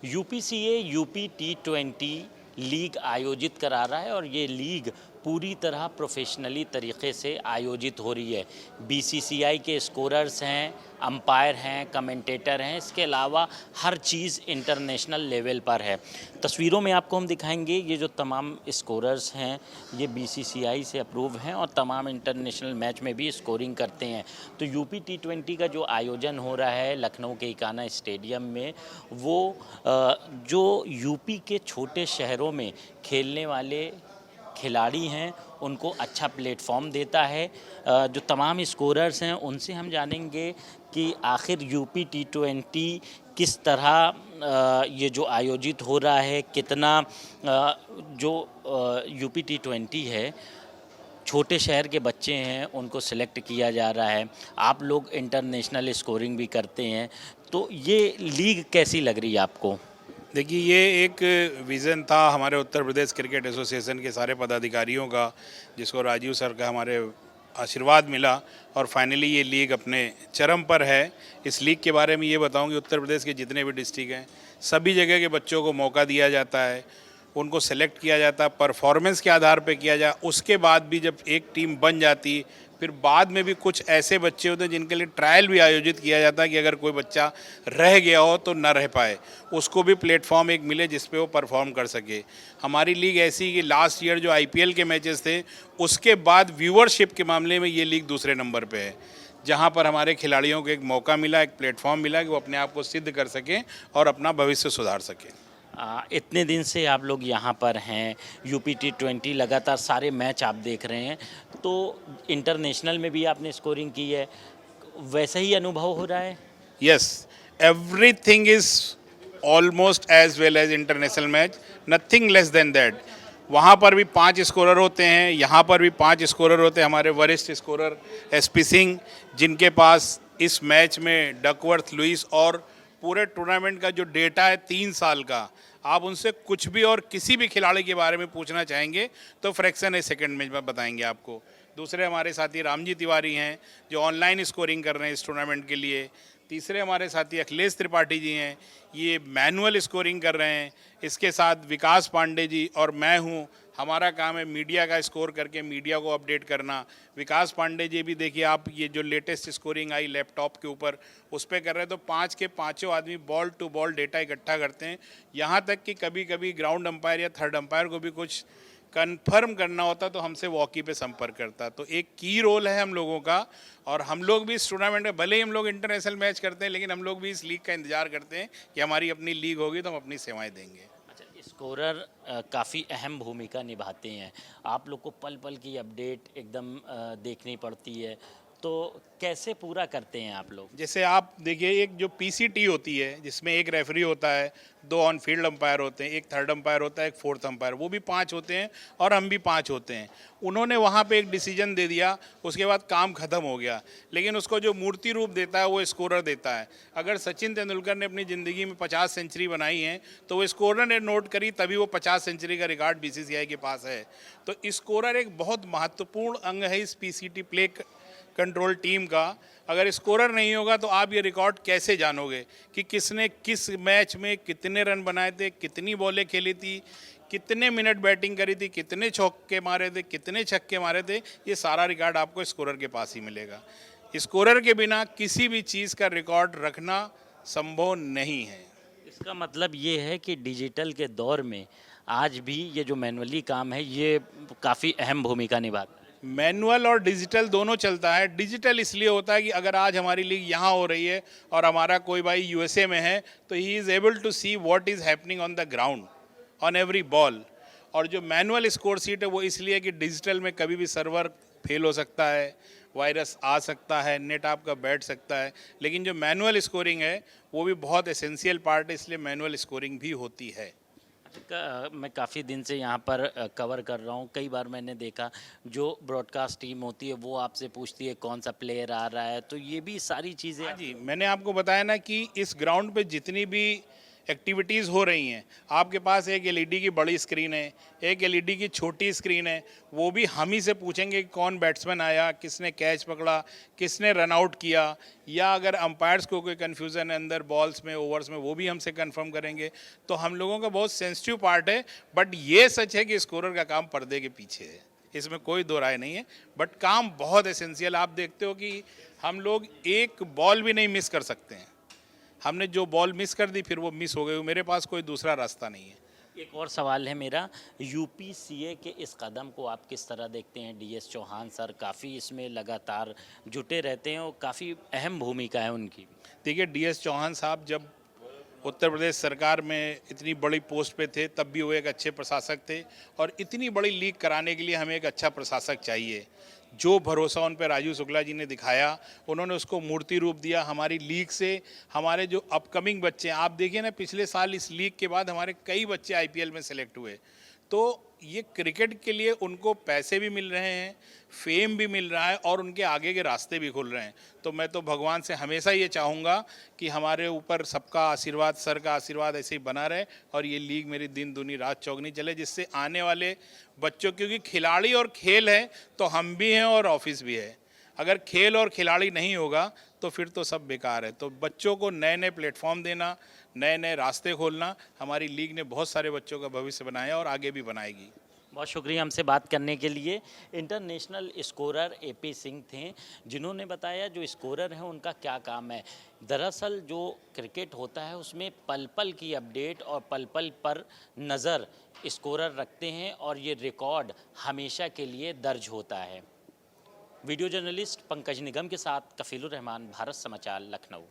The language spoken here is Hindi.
यूपीसीए यूपी T20 लीग आयोजित करा रहा है और ये लीग पूरी तरह प्रोफेशनली तरीके से आयोजित हो रही है। बीसीसीआई के स्कोरर्स हैं, अंपायर हैं, कमेंटेटर हैं, इसके अलावा हर चीज़ इंटरनेशनल लेवल पर है। तस्वीरों में आपको हम दिखाएंगे ये जो तमाम स्कोरर्स हैं ये बीसीसीआई से अप्रूव हैं और तमाम इंटरनेशनल मैच में भी स्कोरिंग करते हैं। तो यूपी T20 का जो आयोजन हो रहा है लखनऊ के इकाना स्टेडियम में, वो जो यूपी के छोटे शहरों में खेलने वाले खिलाड़ी हैं उनको अच्छा प्लेटफॉर्म देता है। जो तमाम स्कोरर्स हैं उनसे हम जानेंगे कि आखिर यूपी T20 किस तरह ये जो आयोजित हो रहा है, कितना जो यूपी T20 है छोटे शहर के बच्चे हैं उनको सिलेक्ट किया जा रहा है। आप लोग इंटरनेशनल स्कोरिंग भी करते हैं, तो ये लीग कैसी लग रही है आपको? देखिए, ये एक विज़न था हमारे उत्तर प्रदेश क्रिकेट एसोसिएशन के सारे पदाधिकारियों का, जिसको राजीव सर का हमारे आशीर्वाद मिला और फाइनली ये लीग अपने चरम पर है। इस लीग के बारे में ये बताऊं कि उत्तर प्रदेश के जितने भी डिस्ट्रिक्ट हैं सभी जगह के बच्चों को मौका दिया जाता है, उनको सेलेक्ट किया जाता है, परफॉर्मेंस के आधार पे किया जाए। उसके बाद भी जब एक टीम बन जाती फिर बाद में भी कुछ ऐसे बच्चे होते हैं जिनके लिए ट्रायल भी आयोजित किया जाता है कि अगर कोई बच्चा रह गया हो तो न रह पाए, उसको भी प्लेटफॉर्म एक मिले जिस पे वो परफॉर्म कर सके। हमारी लीग ऐसी कि लास्ट ईयर जो आईपीएल के मैचेस थे उसके बाद व्यूअरशिप के मामले में ये लीग दूसरे नंबर पे है, जहाँ पर हमारे खिलाड़ियों को एक मौका मिला, एक प्लेटफॉर्म मिला कि वो अपने आप को सिद्ध कर सकें और अपना भविष्य सुधार सकें। इतने दिन से आप लोग यहाँ पर हैं, यूपी T20 लगातार सारे मैच आप देख रहे हैं, तो इंटरनेशनल में भी आपने स्कोरिंग की है, वैसा ही अनुभव हो रहा है? Yes, everything is almost as well as international match, nothing less than that. वहाँ पर भी 5 स्कोरर होते हैं, यहाँ पर भी 5 स्कोरर होते हैं। हमारे वरिष्ठ स्कोरर एसपी सिंह, जिनके पास इस मैच में डकवर्थ, लुइस और पूरे टूर्नामेंट का जो डेटा है 3 साल का, आप उनसे कुछ भी और किसी भी खिलाड़ी के बारे में पूछना चाहेंगे तो फ्रैक्शन ए सेकंड में बताएंगे आपको। दूसरे हमारे साथी रामजी तिवारी हैं जो ऑनलाइन स्कोरिंग कर रहे हैं इस टूर्नामेंट के लिए। तीसरे हमारे साथी अखिलेश त्रिपाठी जी हैं, ये मैनुअल स्कोरिंग कर रहे हैं। इसके साथ विकास पांडे जी और मैं हूँ, हमारा काम है मीडिया का स्कोर करके मीडिया को अपडेट करना। विकास पांडे जी भी देखिए आप, ये जो लेटेस्ट स्कोरिंग आई लैपटॉप के ऊपर उस पर कर रहे हैं, तो 5 के 5 आदमी बॉल टू बॉल डेटा इकट्ठा करते हैं। यहाँ तक कि कभी कभी ग्राउंड अंपायर या थर्ड अंपायर को भी कुछ कंफर्म करना होता तो हमसे वॉकी पे संपर्क करता। तो एक की रोल है हम लोगों का, और हम लोग भी इस टूर्नामेंट में, भले ही हम लोग इंटरनेशनल मैच करते हैं, लेकिन हम लोग भी इस लीग का इंतजार करते हैं कि हमारी अपनी लीग होगी तो हम अपनी सेवाएं देंगे। अच्छा, स्कोरर काफ़ी अहम भूमिका निभाते हैं, आप लोग को पल पल की अपडेट एकदम देखनी पड़ती है, तो कैसे पूरा करते हैं आप लोग? जैसे आप देखिए, एक जो पीसीटी होती है जिसमें एक रेफरी होता है, 2 ऑन फील्ड अंपायर होते हैं, एक थर्ड अंपायर होता है, एक फोर्थ अंपायर, वो भी 5 होते हैं और हम भी 5 होते हैं। उन्होंने वहाँ पे एक डिसीजन दे दिया, उसके बाद काम खत्म हो गया, लेकिन उसको जो मूर्ति रूप देता है वो स्कोरर देता है। अगर सचिन तेंदुलकर ने अपनी ज़िंदगी में 50 सेंचुरी बनाई है तो वो स्कोरर ने नोट करी, तभी वो 50 सेंचुरी का रिकॉर्ड बीसीसीआई के पास है। तो स्कोरर एक बहुत महत्वपूर्ण अंग है इस पीसीटी प्ले कंट्रोल टीम का। अगर स्कोरर नहीं होगा तो आप ये रिकॉर्ड कैसे जानोगे कि किसने किस मैच में कितने रन बनाए थे, कितनी बॉलें खेली थी, कितने मिनट बैटिंग करी थी, कितने चौके मारे थे, कितने छक्के मारे थे। ये सारा रिकॉर्ड आपको स्कोरर के पास ही मिलेगा। स्कोरर के बिना किसी भी चीज़ का रिकॉर्ड रखना संभव नहीं है। इसका मतलब ये है कि डिजिटल के दौर में आज भी ये जो मैनुअली काम है ये काफ़ी अहम भूमिका निभाता है। मैनुअल और डिजिटल दोनों चलता है। डिजिटल इसलिए होता है कि अगर आज हमारी लीग यहाँ हो रही है और हमारा कोई भाई यूएसए में है तो he is able to see what is happening on the ground on every ball. और जो मैनुअल स्कोर सीट है वो इसलिए कि डिजिटल में कभी भी सर्वर फेल हो सकता है, वायरस आ सकता है, नेट आपका बैठ सकता है। लेकिन जो मैनुअल स्कोरिंग है वो भी बहुत एसेंशियल पार्ट है, इसलिए मैनुअल स्कोरिंग भी होती है। मैं काफ़ी दिन से यहाँ पर कवर कर रहा हूँ, कई बार मैंने देखा जो ब्रॉडकास्ट टीम होती है वो आपसे पूछती है कौन सा प्लेयर आ रहा है, तो ये भी सारी चीज़ें। हाँ जी, मैंने आपको बताया ना कि इस ग्राउंड पे जितनी भी एक्टिविटीज़ हो रही हैं। आपके पास एक एलईडी की बड़ी स्क्रीन है, एक एलईडी की छोटी स्क्रीन है, वो भी हम ही से पूछेंगे कि कौन बैट्समैन आया, किसने कैच पकड़ा, किसने रन आउट किया, या अगर अंपायर्स को कोई कन्फ्यूज़न है अंदर बॉल्स में, ओवर्स में, वो भी हमसे कंफर्म करेंगे। तो हम लोगों का बहुत सेंसिटिव पार्ट है, बट ये सच है कि स्कोरर का काम पर्दे के पीछे है, इसमें कोई दो राय नहीं है, बट काम बहुत एसेंशियल। आप देखते हो कि हम लोग एक बॉल भी नहीं मिस कर सकते हैं। हमने जो बॉल मिस कर दी फिर वो मिस हो गई, मेरे पास कोई दूसरा रास्ता नहीं है। एक और सवाल है मेरा, यूपीसीए के इस कदम को आप किस तरह देखते हैं? डीएस चौहान सर काफ़ी इसमें लगातार जुटे रहते हैं और काफ़ी अहम भूमिका है उनकी। देखिए, डीएस चौहान साहब जब उत्तर प्रदेश सरकार में इतनी बड़ी पोस्ट पे थे तब भी वो एक अच्छे प्रशासक थे, और इतनी बड़ी लीग कराने के लिए हमें एक अच्छा प्रशासक चाहिए। जो भरोसा उन पर राजू शुक्ला जी ने दिखाया, उन्होंने उसको मूर्ति रूप दिया। हमारी लीग से हमारे जो अपकमिंग बच्चे हैं, आप देखिए ना, पिछले साल इस लीग के बाद हमारे कई बच्चे आईपीएल में सेलेक्ट हुए। तो ये क्रिकेट के लिए उनको पैसे भी मिल रहे हैं, फेम भी मिल रहा है, और उनके आगे के रास्ते भी खुल रहे हैं। तो मैं तो भगवान से हमेशा ये चाहूँगा कि हमारे ऊपर सबका आशीर्वाद, सर का आशीर्वाद ऐसे ही बना रहे, और ये लीग मेरी दिन दूनी रात चौगनी चले, जिससे आने वाले बच्चों, क्योंकि खिलाड़ी और खेल है तो हम भी हैं और ऑफिस भी है। अगर खेल और खिलाड़ी नहीं होगा तो फिर तो सब बेकार है। तो बच्चों को नए नए प्लेटफॉर्म देना, नए नए रास्ते खोलना, हमारी लीग ने बहुत सारे बच्चों का भविष्य बनाया और आगे भी बनाएगी। बहुत शुक्रिया हमसे बात करने के लिए। इंटरनेशनल स्कोरर एपी सिंह थे, जिन्होंने बताया जो स्कोरर हैं उनका क्या काम है। दरअसल जो क्रिकेट होता है उसमें पल पल की अपडेट और पल पल पर नज़र स्कोरर रखते हैं, और ये रिकॉर्ड हमेशा के लिए दर्ज होता है। वीडियो जर्नलिस्ट पंकज निगम के साथ कफीलुर रहमान, भारत समाचार, लखनऊ।